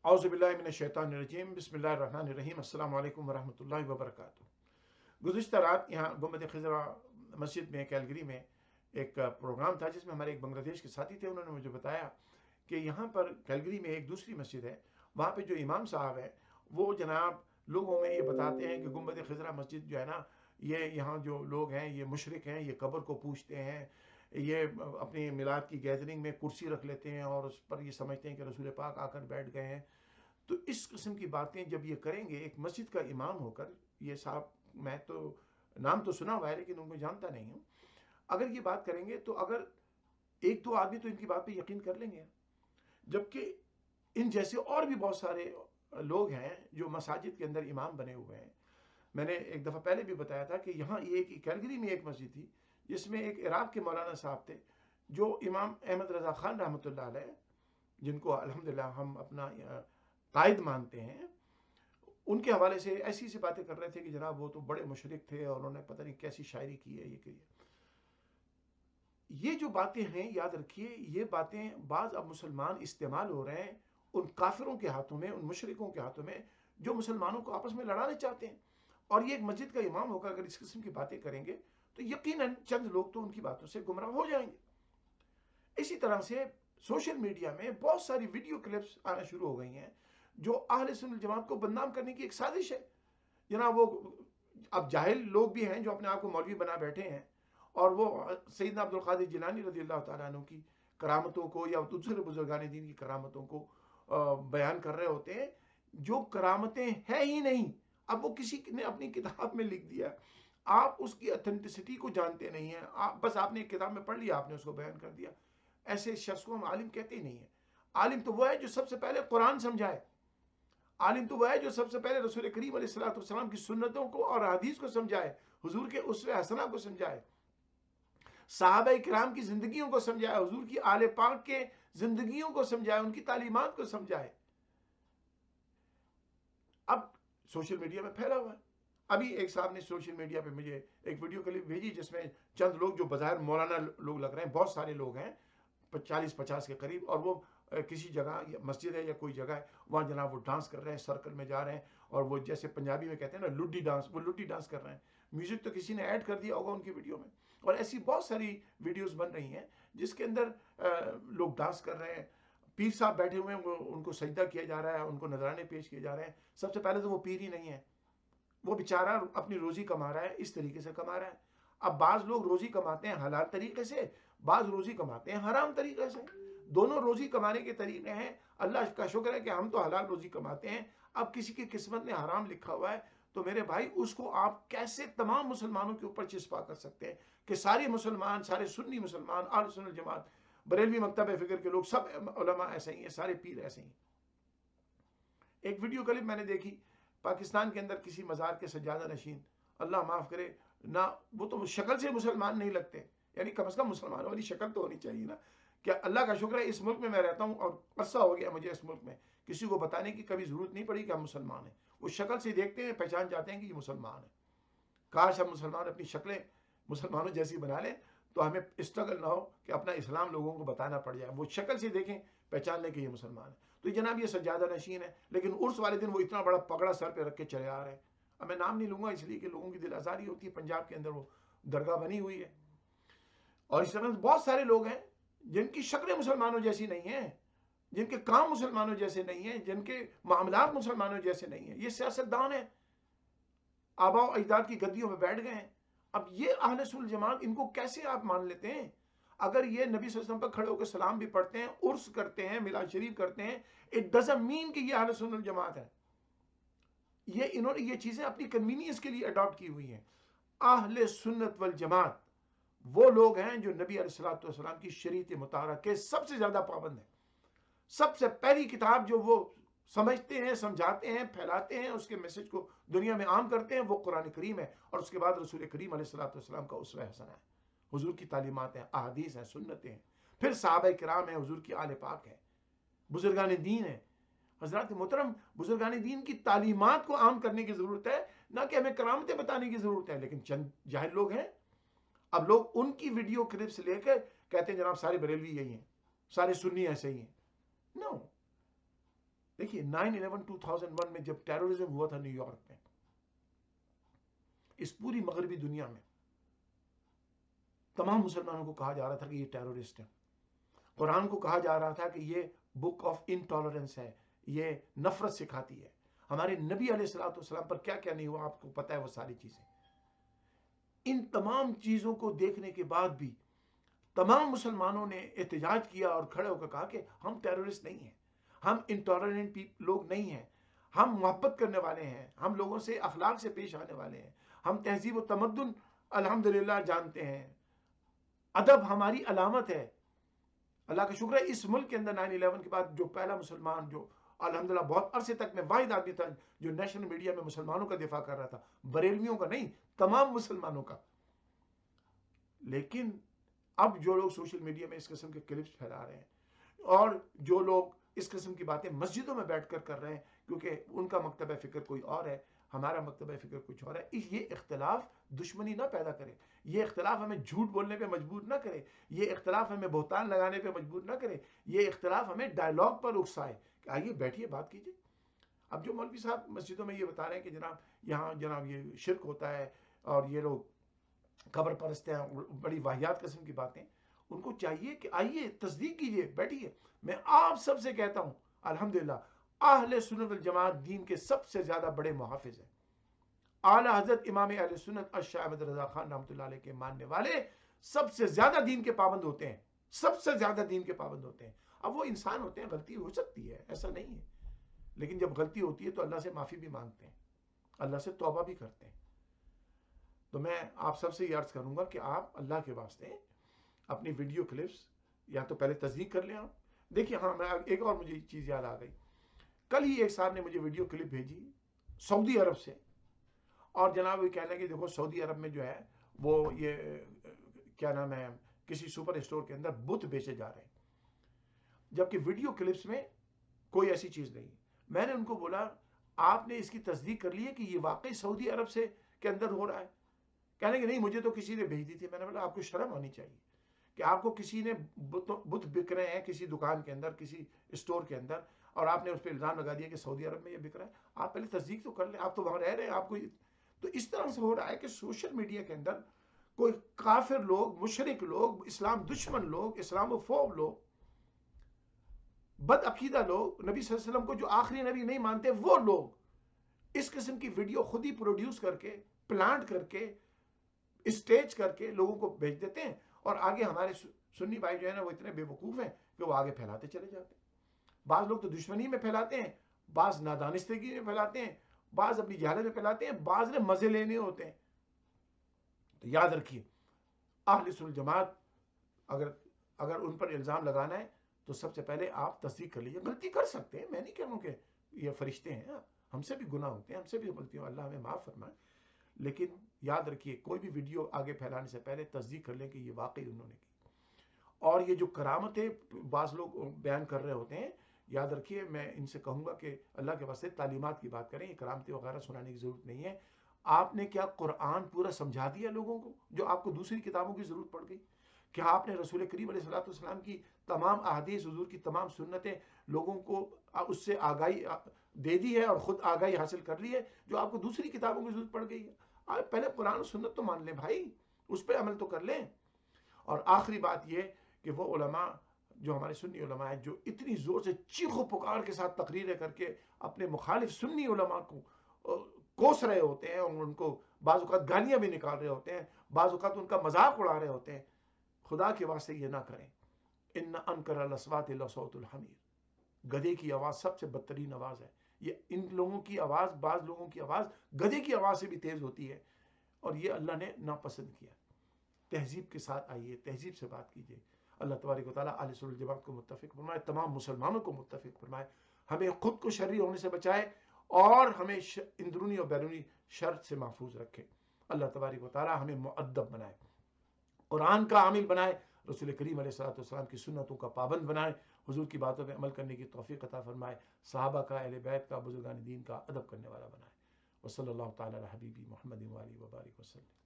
औज़ु बिल्लाहि मिनश शैतानिर रजीम बिस्मिल्लाहिर रहमानिर रहीम अस्सलामु अलैकुम व रहमतुल्लाहि व बरकातुहू। गुज़िश्ता रात यहाँ गुंबद ख़िज़रा मस्जिद में कैलगरी में एक प्रोग्राम था जिसमें हमारे एक बांग्लादेश के साथी थे। उन्होंने मुझे बताया कि यहाँ पर कैलगरी में एक दूसरी मस्जिद है, वहाँ पे जो इमाम साहब हैं वो जनाब लोगों में ये बताते हैं कि गुंबद ख़िज़रा मस्जिद जो है ना, ये यहाँ जो लोग हैं ये मुशरिक हैं, ये कब्र को पूजते हैं, ये अपनी मिलाद की गैदरिंग में कुर्सी रख लेते हैं और उस पर ये समझते हैं कि रसूल पाक आकर बैठ गए हैं। तो इस किस्म की बातें जब ये करेंगे एक मस्जिद का इमाम होकर, ये साहब, मैं तो नाम तो सुना हुआ है लेकिन उनको जानता नहीं हूँ, अगर ये बात करेंगे तो अगर एक दो आदमी तो इनकी बात पे यकीन कर लेंगे, जबकि इन जैसे और भी बहुत सारे लोग हैं जो मसाजिद के अंदर इमाम बने हुए हैं। मैंने एक दफ़ा पहले भी बताया था कि यहाँ एक कैलगरी में एक मस्जिद थी जिसमें एक इराक के मौलाना साहब थे जो इमाम अहमद रज़ा खान रहमतुल्लाह अलैह, जिनको अल्हम्दुलिल्लाह हम अपना कायद मानते हैं, उनके हवाले से ऐसी सी बातें कर रहे थे कि जनाब वो तो बड़े मुशरिक थे और उन्होंने पता नहीं कैसी शायरी की है, ये की है। ये जो बातें हैं याद रखिए, ये बातें बाज अब मुसलमान इस्तेमाल हो रहे हैं उन काफिरों के हाथों में, उन मुशरिकों के हाथों में जो मुसलमानों को आपस में लड़ाने चाहते हैं। और ये एक मस्जिद का इमाम होकर अगर इस किस्म की बातें करेंगे तो यकीनन चंद लोग तो उनकी बातों से गुमराह हो जाएंगे। इसी तरह से सोशल मीडिया में बहुत सारी वीडियो क्लिप्स आना शुरू हो गई हैं जो अहले सुन्नत जमात को बदनाम करने की एक साजिश है। जनाब वो अब जाहिल लोग भी हैं जो अपने आप को मौलवी बना बैठे हैं और वो सैयदना अब्दुल कादिर जिलानी रज़ी अल्लाह तआला अन्हु की करामतों को या दूसरे बुजुर्गान दीन की करामतों को बयान कर रहे होते हैं, जो करामतें हैं ही नहीं। अब वो किसी ने अपनी किताब में लिख दिया, आप उसकी ऑथेंटिसिटी को जानते नहीं हैं, आप बस आपने एक किताब में पढ़ लिया, आपने उसको बयान कर दिया। ऐसे शख्स को हम आलिम कहते ही नहीं है। आलिम तो वो है जो सबसे पहले कुरान समझाए, आलिम तो वह है जो सबसे पहले रसूल करीम अलैहिस्सलाम की सुन्नतों को और हदीस को समझाए, हुजूर के उसवे हसना को समझाए, सहाबा किराम की जिंदगियों को समझाए, हुजूर की आले पाक के जिंदगियों को समझाए, उनकी तालीमात को समझाए। अब सोशल मीडिया में फैला हुआ है। अभी एक साहब ने सोशल मीडिया पे मुझे एक वीडियो क्लिप भेजी जिसमें चंद लोग जो बाजार मौलाना लोग लग रहे हैं, बहुत सारे लोग हैं 40-50 के करीब, और वो किसी जगह मस्जिद है या कोई जगह है, वहाँ जनाब वो डांस कर रहे हैं, सर्कल में जा रहे हैं और वो जैसे पंजाबी में कहते हैं ना लुड्डी डांस, वो लुड्डी डांस कर रहे हैं। म्यूजिक तो किसी ने ऐड कर दिया होगा उनकी वीडियो में, और ऐसी बहुत सारी वीडियोस बन रही हैं जिसके अंदर लोग डांस कर रहे हैं। पीर साहब बैठे हुए हैं, वो उनको सजदा किया जा रहा है, उनको नजराने पेश किए जा रहे हैं। सबसे पहले तो वो पीर ही नहीं है, वो बेचारा अपनी रोजी कमा रहा है, इस तरीके से कमा रहा है। अब बाज लोग रोजी कमाते हैं हलाल तरीके से, बाज रोजी कमाते हैं हराम तरीके से। दोनों रोजी कमाने के तरीके हैं। अल्लाह का शुक्र है कि हम तो हलाल रोजी कमाते हैं। अब किसी की किस्मत में हराम लिखा हुआ है तो मेरे भाई उसको आप कैसे तमाम मुसलमानों के ऊपर चिस्पा कर सकते हैं कि सारे मुसलमान, सारे सुन्नी मुसलमान, अहले सुन्नत जमात, बरेलवी मकतब फिक्र के लोग, सब उलमा ऐसे ही हैं, सारे पीर ऐसे ही। एक वीडियो क्लिप मैंने देखी, पाकिस्तान के अंदर किसी मज़ार के सज्जादा नशीन, अल्लाह माफ़ करे ना, वो तो शक्ल से मुसलमान नहीं लगते, यानी कम से कम मुसलमानों वाली शक्ल तो होनी चाहिए ना। क्या अल्लाह का शुक्र है इस मुल्क में मैं रहता हूँ और अरसा हो गया मुझे इस मुल्क में, किसी को बताने की कभी ज़रूरत नहीं पड़ी कि हम मुसलमान हैं। वो शक्ल से देखते हैं, पहचान जाते हैं कि ये मुसलमान है। काश हम मुसलमान अपनी शक्लें मुसलमानों जैसी बना लें तो हमें स्ट्रगल ना हो कि अपना इस्लाम लोगों को बताना पड़ जाए। वो शक्ल से देखें, पहचान लें कि ये मुसलमान है। तो जनाब ये सज्जादा नशीन है, लेकिन उर्स वाले दिन वो इतना बड़ा पगड़ा सर पे रख के चले आ रहे हैं। अब मैं नाम नहीं लूंगा इसलिए कि लोगों की दिल आज़ारी होती है। पंजाब के अंदर वो दरगाह बनी हुई है और इस तरह बहुत सारे लोग हैं जिनकी शक्लें मुसलमानों जैसी नहीं है, जिनके काम मुसलमानों जैसे नहीं है, जिनके मामलात मुसलमानों जैसे नहीं है। ये सियासतदान है, आबा अजदाद की गद्दियों में बैठ गए हैं। अब ये अहले सुन्नत जमात, इनको कैसे आप मान लेते हैं? अगर ये नबी सल्लल्लाहु अलैहि वसल्लम पर खड़े होकर सलाम भी पढ़ते हैं, उर्स करते हैं, मिलाद शरीफ करते हैं, इट डजंट मीन कि ये अहले सुन्नत जमात है। ये इन्होंने ये चीजें अपनी कन्वीनियंस के लिए अडॉप्ट की हुई हैं। अहले सुन्नत वल जमात वो लोग हैं जो नबी अलैहिस्सलातु वस्सलाम की शरीयत मुताहरा के सबसे ज्यादा पाबंद हैं। सबसे पहली किताब जो वो समझते हैं, समझाते हैं, फैलाते हैं, उसके मैसेज को दुनिया में आम करते हैं, वो कुरान करीम है। और उसके बाद रसूल करीम अलैहिस्सलातु वस्सलाम का उसवा हसना है, हुजूर की तालीमात हैं, अहादीस हैं, सुन्नतें हैं, फिर सहाबा किराम है, हुजूर की आले पाक है, बुजुर्गान दीन है। हजरत मोहतरम, बुजुर्गान दीन की तालीमात को आम करने की जरूरत है, ना कि हमें करामतें बताने की जरूरत है। लेकिन चंद जाहिल लोग हैं, अब लोग उनकी वीडियो क्लिप्स लेकर कहते हैं जनाब सारे बरेलवी यही हैं, सारे सुन्नी ऐसे ही हैं। नो, دیکھیے 9/11 2001 میں جب ٹیررزم ہوا تھا نیو یارک میں، اس پوری مغربی دنیا میں تمام مسلمانوں کو کہا جا رہا تھا کہ یہ ٹیررسٹ ہے. قرآن کو کہا جا رہا تھا کہ یہ بک آف انٹالرنس ہے، یہ نفرت سکھاتی ہے. ہمارے نبی علیہ الصلوۃ والسلام پر کیا کیا نہیں ہوا آپ کو پتا ہے وہ ساری چیزیں. ان تمام چیزوں کو دیکھنے کے بعد بھی تمام مسلمانوں نے احتجاج کیا اور کھڑے ہو کر کہا کہ ہم ٹیررسٹ نہیں ہیں، ہم انٹالرنٹ لوگ نہیں ہیں، ہم محبت کرنے والے ہیں، ہم لوگوں سے اخلاق سے پیش آنے والے ہیں، ہم تہذیب و تمدن الحمدللہ جانتے ہیں، ادب ہماری علامت ہے. اللہ کا شکر ہے اس ملک کے اندر 9/11 کے بعد جو پہلا مسلمان جو الحمدللہ بہت عرصے تک میں واحد آدمی تھا جو نیشنل میڈیا میں مسلمانوں کا دفاع کر رہا تھا، بریلویوں کا نہیں، تمام مسلمانوں کا. لیکن اب جو لوگ سوشل میڈیا میں اس قسم کے کلپس پھیلا رہے ہیں اور جو لوگ اس قسم کی باتیں مسجدوں میں بیٹھ کر رہے ہیں، کیونکہ ان کا مکتبہ فکر کوئی اور ہے، ہمارا مکتبہ فکر کچھ اور ہے، یہ اختلاف دشمنی نہ پیدا کرے، یہ اختلاف ہمیں جھوٹ بولنے پہ مجبور نہ کرے، یہ اختلاف ہمیں بہتان لگانے پہ مجبور نہ کرے، یہ اختلاف ہمیں ڈائیلاگ پر اکسائے کہ آئیے بیٹھیے بات کیجیے. اب جو مولوی صاحب مسجدوں میں یہ بتا رہے ہیں کہ جناب یہاں جناب یہ شرک ہوتا ہے اور یہ لوگ قبر پرست ہیں، بڑی واہیات قسم کی باتیں، ان کو چاہیے کہ آئیے تصدیق کیجیے، بیٹھیے. میں آپ سب سے کہتا ہوں الحمدللہ اہل سنت والجماعت دین کے سب سے زیادہ بڑے محافظ ہیں. اعلیٰ حضرت امام اہل سنت الشیخ احمد رضا خان رحمۃ اللہ علیہ کے ماننے والے سب سے زیادہ دین کے پابند ہوتے ہیں، سب سے زیادہ دین کے پابند ہوتے ہیں. اب وہ انسان ہوتے ہیں، غلطی ہو سکتی ہے، ایسا نہیں ہے، لیکن جب غلطی ہوتی ہے تو اللہ سے معافی بھی مانگتے ہیں، اللہ سے توبہ بھی کرتے ہیں. تو میں آپ سب سے یہ عرض کروں گا کہ آپ اللہ کے واسطے اپنی ویڈیو کلپس یا تو پہلے تصدیق کر لیں. آپ دیکھیے، ہاں میں ایک اور مجھے چیز یاد آ گئی. کل ہی ایک صاحب نے مجھے ویڈیو کلپ بھیجی سعودی عرب سے، اور جناب یہ کہہ لیں کہ دیکھو سعودی عرب میں جو ہے وہ یہ کیا نام ہے کسی سپر اسٹور کے اندر بت بیچے جا رہے ہیں، جبکہ ویڈیو کلپس میں کوئی ایسی چیز نہیں. میں نے ان کو بولا آپ نے اس کی تصدیق کر لی ہے کہ یہ واقعی سعودی عرب سے کے اندر ہو رہا ہے؟ کہنے کہ نہیں مجھے تو کسی نے بھیج دی تھی. میں نے بولا آپ کو شرم ہونی چاہیے کہ آپ کو کسی نے بت بک رہے ہیں کسی دکان کے اندر کسی اسٹور کے اندر اور آپ نے اس پہ الزام لگا دیا کہ سعودی عرب میں یہ بک رہا ہے. آپ پہلے تصدیق تو کر لیں، آپ تو وہاں رہ رہے ہیں. آپ کو تو اس طرح سے ہو رہا ہے کہ سوشل میڈیا کے اندر کوئی کافر لوگ، مشرک لوگ، اسلام دشمن لوگ، اسلام فوب لوگ، بد عقیدہ لوگ، نبی صلی اللہ علیہ وسلم کو جو آخری نبی نہیں مانتے وہ لوگ اس قسم کی ویڈیو خود ہی پروڈیوس کر کے پلانٹ کر کے اسٹیج کر کے لوگوں کو بھیج دیتے ہیں، اور آگے ہمارے سنی بھائی جو ہے نا وہ اتنے بے وقوف ہیں کہ وہ آگے پھیلاتے چلے جاتے ہیں. بعض لوگ تو دشمنی میں پھیلاتے ہیں، بعض نادانستگی میں پھیلاتے ہیں، بعض اپنی جہالت میں پھیلاتے ہیں، بعض نے مزے لینے ہوتے ہیں. تو یاد رکھیے اہل سنت جماعت اگر ان پر الزام لگانا ہے تو سب سے پہلے آپ تصدیق کر لیجیے. غلطی کر سکتے ہیں، میں نہیں کہہ رہا ہوں کہ یہ فرشتے ہیں، ہم سے بھی گناہ ہوتے ہیں، ہم سے بھی غلطی ہو، اللہ ہمیں معاف فرمائے. لیکن یاد رکھیے کوئی بھی ویڈیو آگے پھیلانے سے پہلے تصدیق کر لیں کہ یہ واقعی انہوں نے کی. اور یہ جو کرامتیں بعض لوگ بیان کر رہے ہوتے ہیں، یاد رکھیے میں ان سے کہوں گا کہ اللہ کے واسطے تعلیمات کی بات کریں، یہ کرامتیں وغیرہ سنانے کی ضرورت نہیں ہے. آپ نے کیا قرآن پورا سمجھا دیا لوگوں کو جو آپ کو دوسری کتابوں کی ضرورت پڑ گئی؟ کیا آپ نے رسول کریم علیہ الصلوۃ والسلام کی تمام احادیث، حضور کی تمام سنتیں لوگوں کو اس سے آگاہی دے دی ہے اور خود آگاہی حاصل کر لی ہے جو آپ کو دوسری کتابوں کی ضرورت پڑ گئی ہے؟ آپ پہلے قرآن و سنت تو مان لیں بھائی، اس پہ عمل تو کر لیں. اور آخری بات یہ کہ وہ علماء جو ہمارے سنی علماء ہیں جو اتنی زور سے چیخ و پکار کے ساتھ تقریریں کر کے اپنے مخالف سنی علماء کو کوس رہے ہوتے ہیں اور ان کو بعض اوقات گالیاں بھی نکال رہے ہوتے ہیں، بعض اوقات ان کا مذاق اڑا رہے ہوتے ہیں، خدا کے واسطے یہ نہ کریں. ان انکر الاصوات لصوت الحمیر، گدھے کی آواز سب سے بدترین آواز ہے. یہ ان لوگوں کی آواز، بعض لوگوں کی آواز گدھے کی آواز سے بھی تیز ہوتی ہے، اور یہ اللہ نے ناپسند کیا. تہذیب کے ساتھ آئیے، تہذیب سے بات کیجیے. اللہ تبارک و تعالیٰ اہل سنت والجماعت کو متفق فرمائے، تمام مسلمانوں کو متفق فرمائے، ہمیں خود کو شرری ہونے سے بچائے اور ہمیں اندرونی اور بیرونی شر سے محفوظ رکھے. اللہ تبارک و تعالیٰ ہمیں مؤدب بنائے، قرآن کا عامل بنائے، رسول کریم علیہ الصلوۃ والسلام کی سنتوں کا پابند بنائے، حضور کی باتوں پہ عمل کرنے کی توفیق عطا فرمائے، صحابہ کا، اہل بیت کا، بزرگان دین کا ادب کرنے والا بنائے. وصلی اللہ تعالیٰ علی حبیبی محمد وآلہ وبارک وسلم.